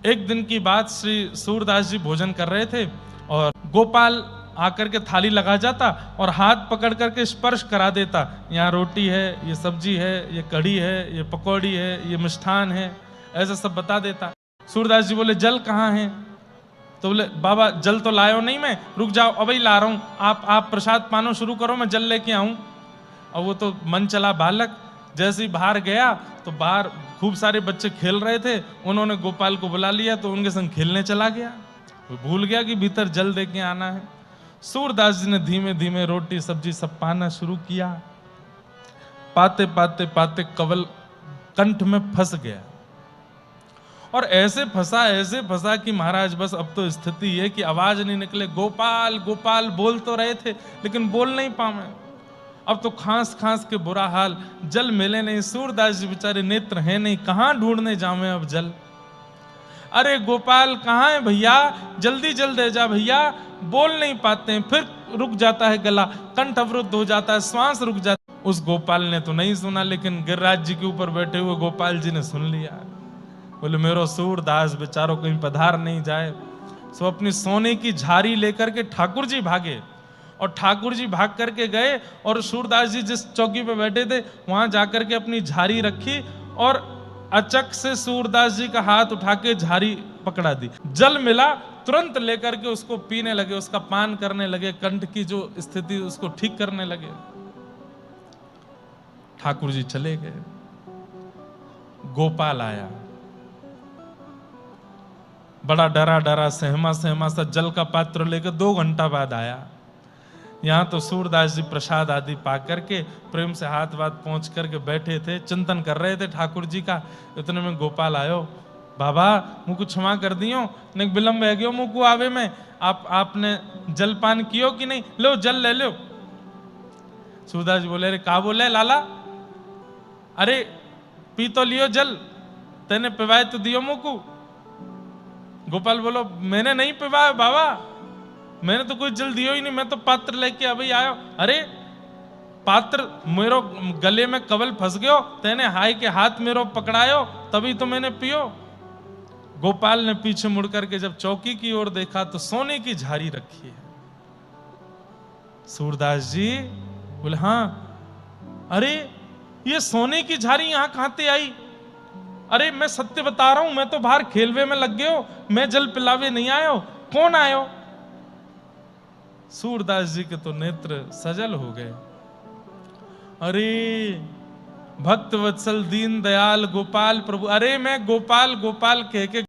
एक दिन की बात, श्री सूरदास जी भोजन कर रहे थे और गोपाल आकर के थाली लगा जाता और हाथ पकड़ करके स्पर्श करा देता। यहाँ रोटी है, ये सब्जी है, ये कढ़ी है, ये पकौड़ी है, ये मिष्ठान है, ऐसा सब बता देता। सूरदास जी बोले जल कहाँ है? तो बोले बाबा जल तो लायो नहीं मैं, रुक जाओ अभी ला रहा हूँ, आप प्रसाद पानो शुरू करो, मैं जल लेके आऊँ। और वो तो मन चला बालक, जैसे ही बाहर गया तो बाहर खूब सारे बच्चे खेल रहे थे, उन्होंने गोपाल को बुला लिया तो उनके संग खेलने चला गया। वो भूल गया कि भीतर जल दे के आना है। सूरदास जी ने धीमे धीमे रोटी सब्जी सब पाना शुरू किया। पाते पाते पाते कवल कंठ में फंस गया और ऐसे फंसा कि महाराज बस अब तो स्थिति है कि आवाज नहीं निकले। गोपाल गोपाल बोल तो रहे थे लेकिन बोल नहीं पाए। अब तो खांस खांस के बुरा हाल, जल मिले नहीं। सूरदास जी बेचारे नेत्र हैं नहीं, कहां ढूंढने जावे अब जल। अरे गोपाल कहाँ है भैया, जल्दी जल दे जा भैया। बोल नहीं पाते हैं, फिर रुक जाता है गला, कंठ अवरुद्ध हो जाता है, श्वास रुक जाता है। उस गोपाल ने तो नहीं सुना, लेकिन गिरिराज जी के ऊपर बैठे हुए गोपाल जी ने सुन लिया। बोले मेरो सूरदास बेचारो कहीं पधार नहीं जाए। सो अपनी सोने की झारी लेकर के ठाकुर जी भागे और ठाकुर जी भाग करके गए और सूरदास जी जिस चौकी पे बैठे थे वहां जाकर के अपनी झारी रखी और अचक से सूरदास जी का हाथ उठा के झारी पकड़ा दी। जल मिला, तुरंत लेकर के उसको पीने लगे, उसका पान करने लगे, कंठ की जो स्थिति उसको ठीक करने लगे। ठाकुर जी चले गए। गोपाल आया, बड़ा डरा डरा सहमा सहमा सा जल का पात्र लेकर 2 घंटा बाद आया। यहाँ तो सूरदास जी प्रसाद आदि पा करके प्रेम से हाथ वाथ पहुंच करके बैठे थे, चिंतन कर रहे थे ठाकुर जी का। इतने में गोपाल आयो, बाबा मुझको क्षमा कर दियो, नहीं विलम्ब है गयो मुझको आवे में, आपने जलपान कियो कि नहीं, लो जल ले लो। सूरदास जी बोले अरे का बोले लाला, अरे पी तो लियो जल, तेने पिवाए तो दियो मुझको। गोपाल बोलो मैंने नहीं पिवाया बाबा, मैंने तो कोई जल दियो ही नहीं, मैं तो पात्र लेके अभी आयो। अरे पात्र मेरो गले में कवल फंस गयो, तेने हाय के हाथ मेरो पकड़ायो तभी तो मैंने पियो। गोपाल ने पीछे मुड़ करके जब चौकी की ओर देखा तो सोने की झारी रखी है। सूरदास जी बोले हाँ, अरे ये सोने की झारी यहां कहां से आई? अरे मैं सत्य बता रहा हूं, मैं तो बाहर खेलवे में लग गयो, मैं जल पिलावे नहीं आयो, कौन आयो? सूरदास जी के तो नेत्र सजल हो गए। अरे भक्त वत्सल दीन दयाल गोपाल प्रभु, अरे मैं गोपाल गोपाल कह के